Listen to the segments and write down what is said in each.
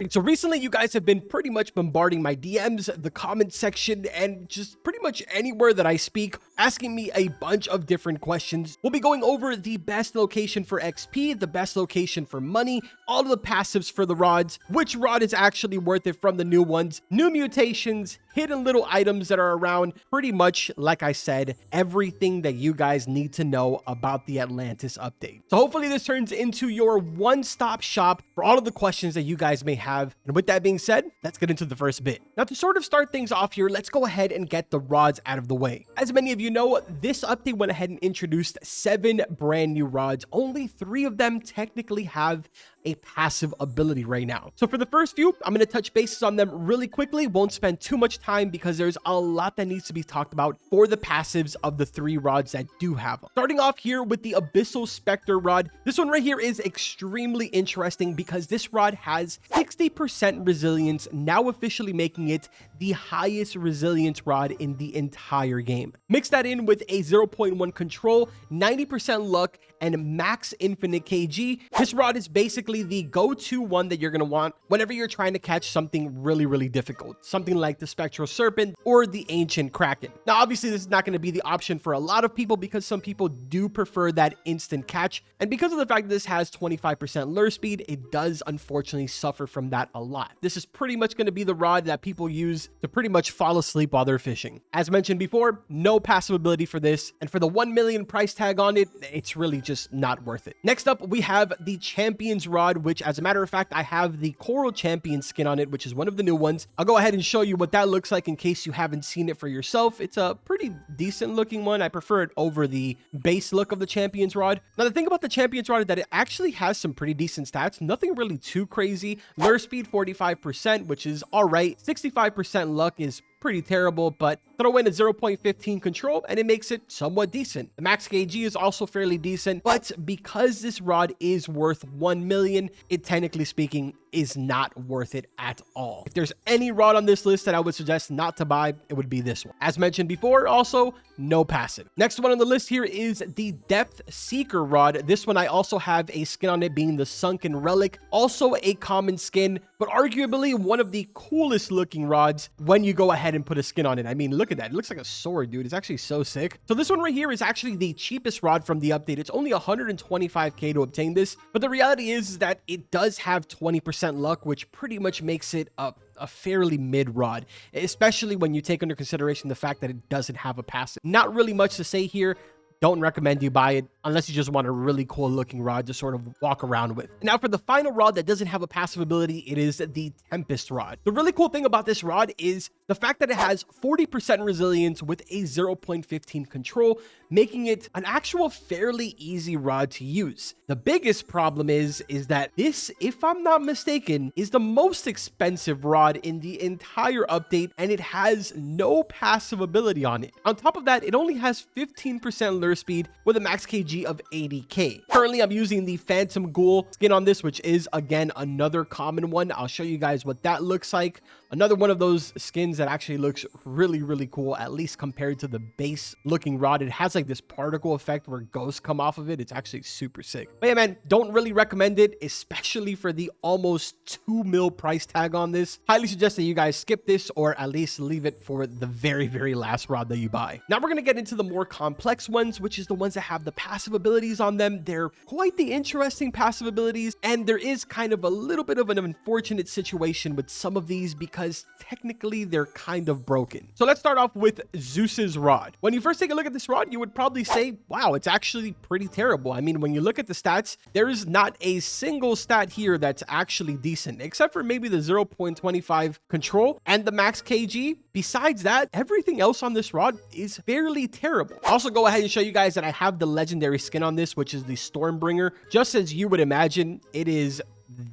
Alright, so recently you guys have been pretty much bombarding my DMs, the comment section, and just pretty much anywhere that I speak, asking me a bunch of different questions. We'll be going over the best location for XP, the best location for money, all of the passives for the rods, which rod is actually worth it from the new ones, new mutations, hidden little items that are around, pretty much, like I said, everything that you guys need to know about the Atlantis update. So hopefully this turns into your one-stop shop for all of the questions that you guys may have. And with that being said, let's get into the first bit. Now, to sort of start things off here, let's go ahead and get the rods out of the way. As many of you know, this update went ahead and introduced 7 brand new rods. Only 3 of them technically have a passive ability right now. So for the first few, I'm going to touch bases on them really quickly. Won't spend too much time because there's a lot that needs to be talked about for the passives of the 3 rods that do have them. Starting off here with the Abyssal Spectre rod. This one right here is extremely interesting because this rod has 60% resilience, now officially making it the highest resilience rod in the entire game. Mix that in with a 0.1 control, 90% luck, and max infinite kg. This rod is basically the go-to one that you're going to want whenever you're trying to catch something really difficult, something like the Spectral Serpent or the Ancient Kraken. Now, obviously, this is not going to be the option for a lot of people because some people do prefer that instant catch. And because of the fact that this has 25% lure speed, it does unfortunately suffer from that a lot. This is pretty much going to be the rod that people use to pretty much fall asleep while they're fishing. As mentioned before, no passive ability for this. And for the 1 million price tag on it, it's really just not worth it. Next up, we have the Champion's Rod, which, as a matter of fact, I have the Coral Champion skin on it, which is one of the new ones. I'll go ahead and show you what that looks like in case you haven't seen it for yourself. It's a pretty decent looking one. I prefer it over the base look of the Champion's Rod. Now, the thing about the Champion's Rod is that it actually has some pretty decent stats. Nothing really too crazy. Lure speed 45%, which is all right. 65% luck is pretty terrible, but throw in a 0.15 control and it makes it somewhat decent. The max kg is also fairly decent, but because this rod is worth 1 million, it technically speaking is not worth it at all. If there's any rod on this list that I would suggest not to buy, it would be this one. As mentioned before, also no passive. Next one on the list here is the Depth Seeker rod. This one I also have a skin on it, being the Sunken Relic, also a common skin, but arguably one of the coolest looking rods when you go ahead and put a skin on it. I mean, look at that. It looks like a sword, dude. It's actually so sick. So this one right here is actually the cheapest rod from the update. It's only 125k to obtain this, but the reality is that it does have 20% luck, which pretty much makes it a fairly mid rod, especially when you take under consideration the fact that it doesn't have a passive. Not really much to say here. Don't recommend you buy it unless you just want a really cool looking rod to sort of walk around with. Now for the final rod that doesn't have a passive ability, it is the Tempest rod. The really cool thing about this rod is the fact that it has 40% resilience with a 0.15 control, making it an actual fairly easy rod to use. The biggest problem is that this, if I'm not mistaken, is the most expensive rod in the entire update, and it has no passive ability on it. On top of that, it only has 15% lure speed with a max kg of 80k. Currently, I'm using the Phantom Ghoul skin on this, which is again another common one. I'll show you guys what that looks like. Another one of those skins that actually looks really cool, at least compared to the base looking rod. It has like this particle effect where ghosts come off of it. It's actually super sick. But yeah, man, don't really recommend it, especially for the almost 2 mil price tag on this. Highly suggest that you guys skip this or at least leave it for the very last rod that you buy. Now we're gonna get into the more complex ones, which is the ones that have the passive abilities on them. They're quite the interesting passive abilities, and there is kind of a little bit of an unfortunate situation with some of these because technically they're kind of broken. So let's start off with Zeus's Rod. When you first take a look at this rod, you would probably say, wow, it's actually pretty terrible. I mean, when you look at the stats, there is not a single stat here that's actually decent, except for maybe the 0.25 control and the max kg. Besides that, everything else on this rod is fairly terrible. I'll also go ahead and show you guys that I have the legendary skin on this, which is the Stormbringer. Just as you would imagine, it is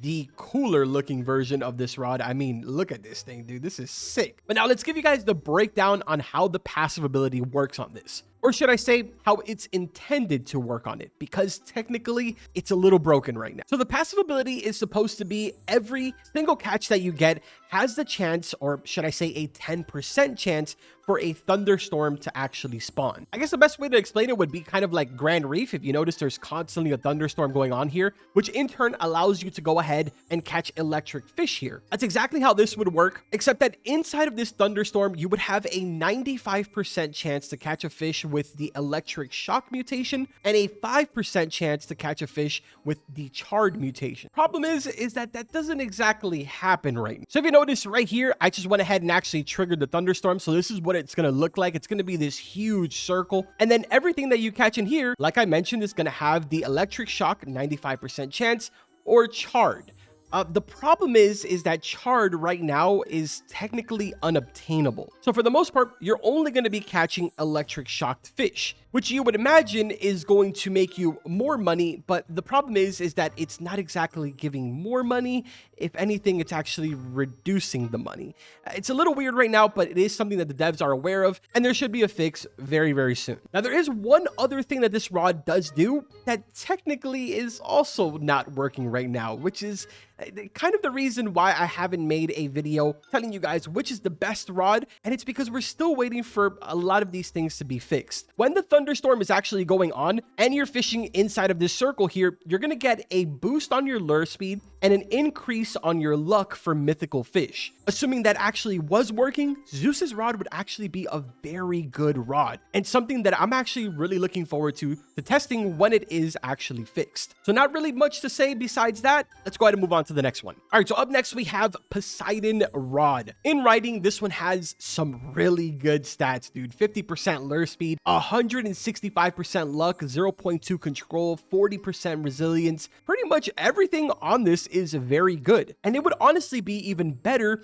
the cooler looking version of this rod. I mean, look at this thing, dude. This is sick. But now let's give you guys the breakdown on how the passive ability works on this. Or should I say how it's intended to work on it, because technically it's a little broken right now. So the passive ability is supposed to be every single catch that you get has the chance, or should I say a 10% chance, for a thunderstorm to actually spawn. I guess the best way to explain it would be kind of like Grand Reef. If you notice, there's constantly a thunderstorm going on here, which in turn allows you to go ahead and catch electric fish here. That's exactly how this would work, except that inside of this thunderstorm, you would have a 95% chance to catch a fish with the electric shock mutation and a 5% chance to catch a fish with the charred mutation. Problem is that doesn't exactly happen right now. So if you notice right here, I just went ahead and actually triggered the thunderstorm. So this is what it's going to look like. It's going to be this huge circle. And then everything that you catch in here, like I mentioned, is going to have the electric shock 95% chance or charred. The problem is that charred right now is technically unobtainable. So for the most part, you're only going to be catching electric shocked fish, which you would imagine is going to make you more money. But the problem is that it's not exactly giving more money. If anything, it's actually reducing the money. It's a little weird right now, but it is something that the devs are aware of, and there should be a fix very, very soon. Now, there is one other thing that this rod does do that technically is also not working right now, which is kind of the reason why I haven't made a video telling you guys which is the best rod, and it's because we're still waiting for a lot of these things to be fixed. When the thunderstorm is actually going on and you're fishing inside of this circle here, you're going to get a boost on your lure speed and an increase on your luck for mythical fish. Assuming that actually was working, Zeus's Rod would actually be a very good rod, and something that I'm actually really looking forward to testing when it is actually fixed. So not really much to say besides that. Let's go ahead and move on to the next one. All right, so up next we have Poseidon Rod. In writing, this one has some really good stats, dude. 50% lure speed, 165% luck, 0.2 control, 40% resilience. Pretty much everything on this is very good. And it would honestly be even better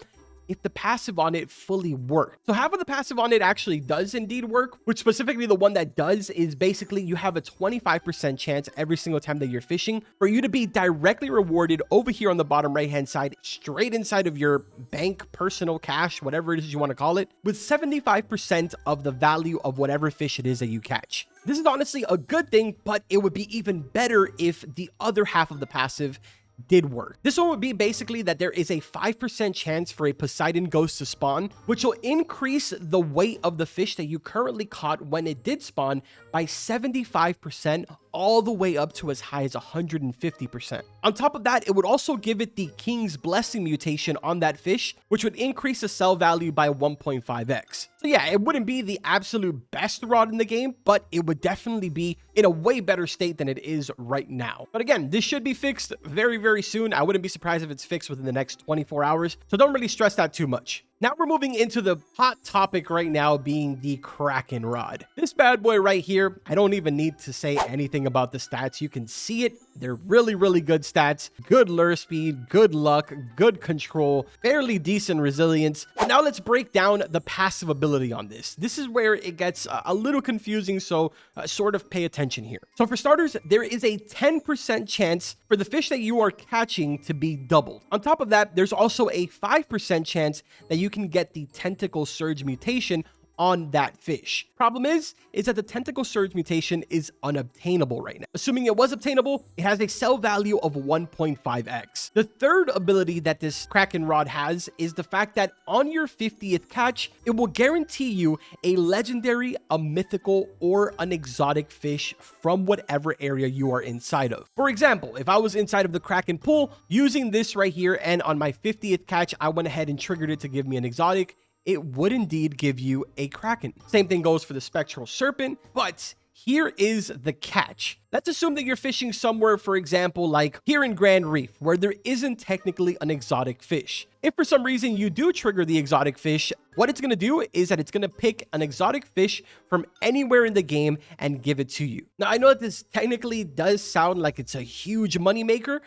if the passive on it fully worked. So half of the passive on it actually does indeed work, which specifically the one that does is basically you have a 25% chance every single time that you're fishing for you to be directly rewarded over here on the bottom right hand side, straight inside of your bank, personal cash, whatever it is you want to call it, with 75% of the value of whatever fish it is that you catch. This is honestly a good thing, but it would be even better if the other half of the passive did work. This one would be basically that there is a 5% chance for a Poseidon ghost to spawn, which will increase the weight of the fish that you currently caught when it did spawn by 75%, all the way up to as high as 150%. On top of that, it would also give it the King's Blessing mutation on that fish, which would increase the sell value by 1.5x. So yeah, it wouldn't be the absolute best rod in the game, but it would definitely be in a way better state than it is right now. But again, this should be fixed very, very soon. I wouldn't be surprised if it's fixed within the next 24 hours. So don't really stress that too much. Now we're moving into the hot topic right now, being the Kraken Rod. This bad boy right here, I don't even need to say anything about the stats. You can see it. They're really, really good stats. Good lure speed, good luck, good control, fairly decent resilience. But now let's break down the passive ability on this. This is where it gets a little confusing, so sort of pay attention here. So for starters, there is a 10% chance for the fish that you are catching to be doubled. On top of that, there's also a 5% chance that you can get the Tentacle Surge mutation on that fish. Problem is that the Tentacle Surge mutation is unobtainable right now. Assuming it was obtainable, it has a sell value of 1.5x. The third ability that this Kraken Rod has is the fact that on your 50th catch, it will guarantee you a legendary, a mythical, or an exotic fish from whatever area you are inside of. For example, if I was inside of the Kraken pool using this right here, and on my 50th catch, I went ahead and triggered it to give me an exotic, it would indeed give you a Kraken. Same thing goes for the Spectral Serpent, but here is the catch. Let's assume that you're fishing somewhere, for example, like here in Grand Reef, where there isn't technically an exotic fish. If for some reason you do trigger the exotic fish, what it's going to do is that it's going to pick an exotic fish from anywhere in the game and give it to you. Now, I know that this technically does sound like it's a huge moneymaker,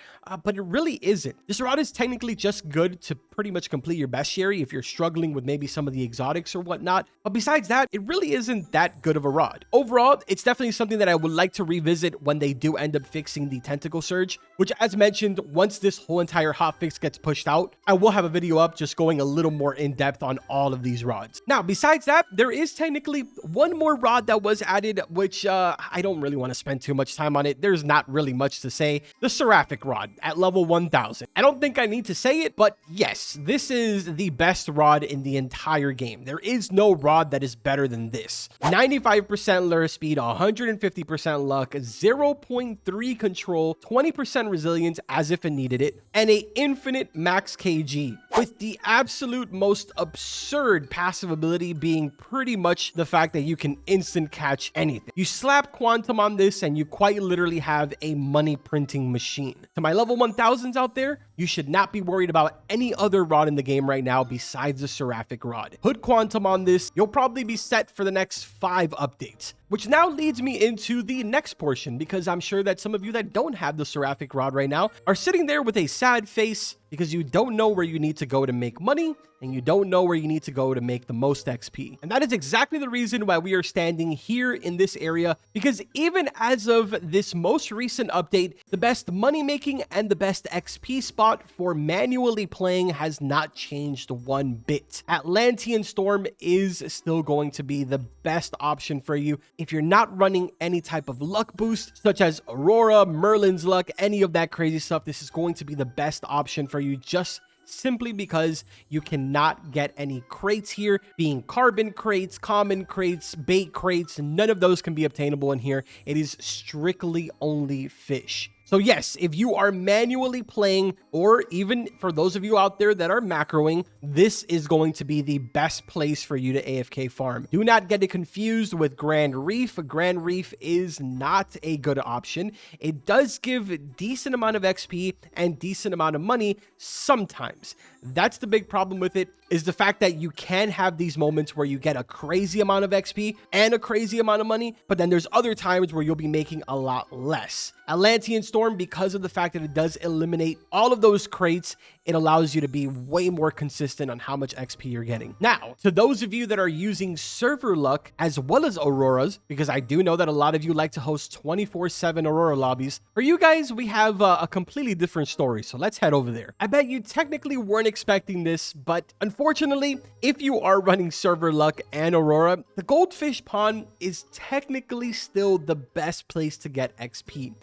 but it really isn't. This rod is technically just good to pretty much complete your bestiary if you're struggling with maybe some of the exotics or whatnot. But besides that, it really isn't that good of a rod. Overall, it's definitely something that I would like to revisit when they do end up fixing the Tentacle Surge, which, as mentioned, once this whole entire hotfix gets pushed out, I will have a a video up just going a little more in depth on all of these rods. Now, besides that, there is technically one more rod that was added, which I don't really want to spend too much time on it. There's not really much to say. The Seraphic Rod at level 1000. I don't think I need to say it, but yes, this is the best rod in the entire game. There is no rod that is better than this. 95% lure speed, 150% luck, 0.3 control, 20% resilience as if it needed it, and a infinite max kg, with the absolute most absurd passive ability being pretty much the fact that you can instant catch anything. You slap quantum on this and you quite literally have a money printing machine. To my level 1000s out there, you should not be worried about any other rod in the game right now besides the Seraphic Rod. Put quantum on this, you'll probably be set for the next 5 updates. Which now leads me into the next portion, because I'm sure that some of you that don't have the Seraphic Rod right now are sitting there with a sad face because you don't know where you need to go to make money and you don't know where you need to go to make the most XP. And that is exactly the reason why we are standing here in this area, because even as of this most recent update, the best money making and the best XP spot for manually playing has not changed one bit. Atlantean Storm is still going to be the best option for you if you're not running any type of luck boost, such as Aurora, Merlin's luck, any of that crazy stuff. This is going to be the best option for you, just simply because you cannot get any crates here, being carbon crates, common crates, bait crates. None of those can be obtainable in here. It is strictly only fish. So yes, if you are manually playing, or even for those of you out there that are macroing, this is going to be the best place for you to AFK farm. Do not get it confused with Grand Reef. Grand Reef is not a good option. It does give decent amount of XP and decent amount of money sometimes. That's the big problem with it, is the fact that you can have these moments where you get a crazy amount of XP and a crazy amount of money, but then there's other times where you'll be making a lot less. Atlantean Storm, because of the fact that it does eliminate all of those crates, it allows you to be way more consistent on how much XP you're getting. Now, to those of you that are using server luck as well as Auroras, because I do know that a lot of you like to host 24/7 Aurora lobbies, for you guys, we have a completely different story. So let's head over there. I bet you technically weren't expecting this, but unfortunately, if you are running server luck and Aurora, the Goldfish Pond is technically still the best place to get XP.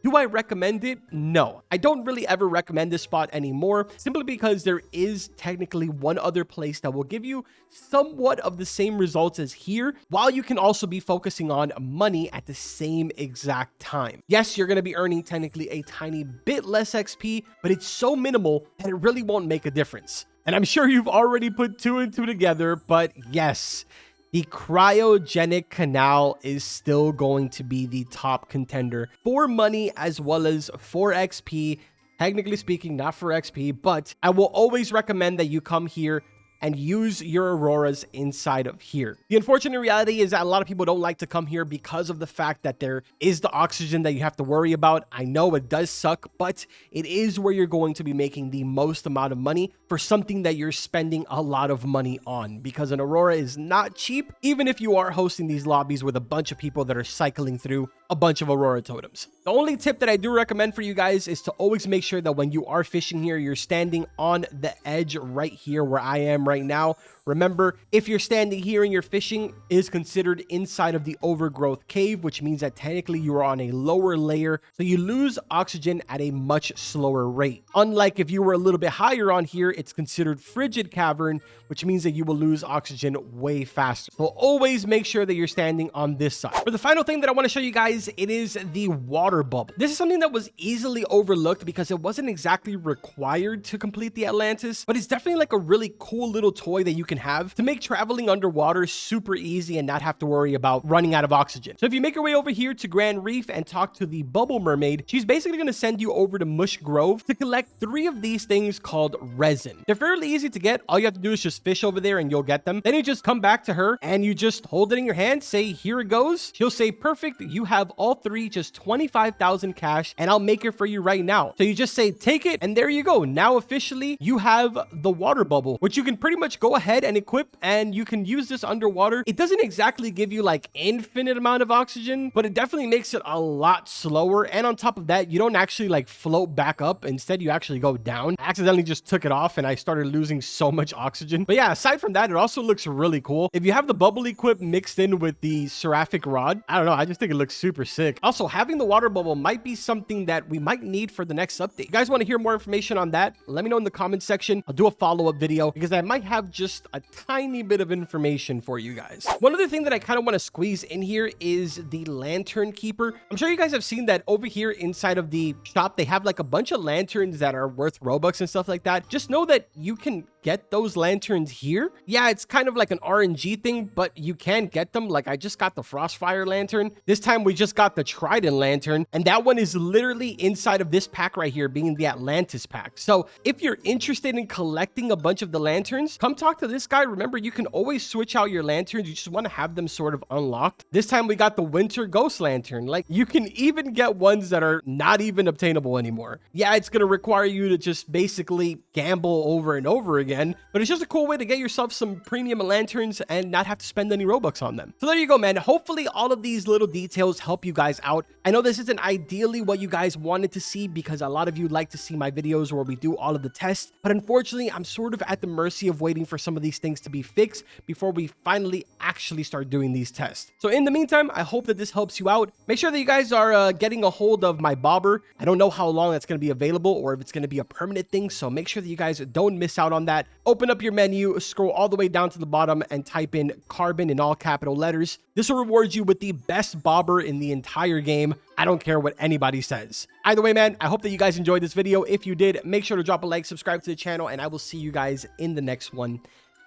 Do I recommend it? No. I don't really ever recommend this spot anymore, simply because there is technically one other place that will give you somewhat of the same results as here, while you can also be focusing on money at the same exact time. Yes, you're going to be earning technically a tiny bit less XP, but it's so minimal that it really won't make a difference. And I'm sure you've already put 2 and 2 together, but yes, the cryogenic canal is still going to be the top contender for money as well as for XP. Technically speaking, not for XP, but I will always recommend that you come here and use your Auroras inside of here. The unfortunate reality is that a lot of people don't like to come here because of the fact that there is the oxygen that you have to worry about. I know it does suck, but it is where you're going to be making the most amount of money for something that you're spending a lot of money on, because an Aurora is not cheap, even if you are hosting these lobbies with a bunch of people that are cycling through a bunch of Aurora totems. The only tip that I do recommend for you guys is to always make sure that when you are fishing here, you're standing on the edge right here where I am right now. Remember, if you're standing here and you're fishing, it is considered inside of the overgrowth cave, which means that technically you are on a lower layer, so you lose oxygen at a much slower rate. Unlike if you were a little bit higher on here, it's considered frigid cavern, which means that you will lose oxygen way faster. So always make sure that you're standing on this side. For the final thing that I want to show you guys, it is the water bubble. This is something that was easily overlooked because it wasn't exactly required to complete the Atlantis, but it's definitely like a really cool little toy that you can have to make traveling underwater super easy and not have to worry about running out of oxygen. So if you make your way over here to Grand Reef and talk to the Bubble Mermaid, she's basically going to send you over to Mush Grove to collect 3 of these things called resin. They're fairly easy to get. All you have to do is just fish over there and you'll get them. Then you just come back to her and you just hold it in your hand, say, here it goes. She'll say, perfect, you have all 3, just 25 25,000 cash, and I'll make it for you right now. So you just say, take it, and there you go. Now officially you have the water bubble, which you can pretty much go ahead and equip, and you can use this underwater. It doesn't exactly give you like infinite amount of oxygen, but it definitely makes it a lot slower. And on top of that, you don't actually like float back up. Instead, you actually go down. I accidentally just took it off and I started losing so much oxygen. But yeah, aside from that, it also looks really cool. If you have the bubble equip mixed in with the seraphic rod, I don't know, I just think it looks super sick. Also, having the water bubble might be something that we might need for the next update. If you guys want to hear more information on that, let me know in the comment section. I'll do a follow-up video because I might have just a tiny bit of information for you guys. One other thing that I kind of want to squeeze in here is the lantern keeper. I'm sure you guys have seen that over here inside of the shop, they have like a bunch of lanterns that are worth Robux and stuff like that. Just know that you can get those lanterns here. Yeah, it's kind of like an RNG thing, but you can get them. Like I just got the Frostfire lantern. This time we just got the Trident lantern, and that one is literally inside of this pack right here, being the Atlantis pack. So if you're interested in collecting a bunch of the lanterns, come talk to this guy. Remember, you can always switch out your lanterns. You just want to have them sort of unlocked. This time we got the Winter Ghost lantern. Like you can even get ones that are not even obtainable anymore. Yeah, it's going to require you to just basically gamble over and over again, but it's just a cool way to get yourself some premium lanterns and not have to spend any Robux on them. So there you go, man. Hopefully all of these little details help you guys out. I know this isn't ideally what you guys wanted to see because a lot of you like to see my videos where we do all of the tests, but unfortunately I'm sort of at the mercy of waiting for some of these things to be fixed before we finally actually start doing these tests. So in the meantime, I hope that this helps you out. Make sure that you guys are getting a hold of my bobber. I don't know how long that's going to be available or if it's going to be a permanent thing, so make sure that you guys don't miss out on that. Open up your menu, scroll all the way down to the bottom and type in carbon in all capital letters. This will reward you with the best bobber in the entire game. I don't care what anybody says. Either way, man, I hope that you guys enjoyed this video. If you did, make sure to drop a like, subscribe to the channel, and I will see you guys in the next one.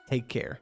Take care.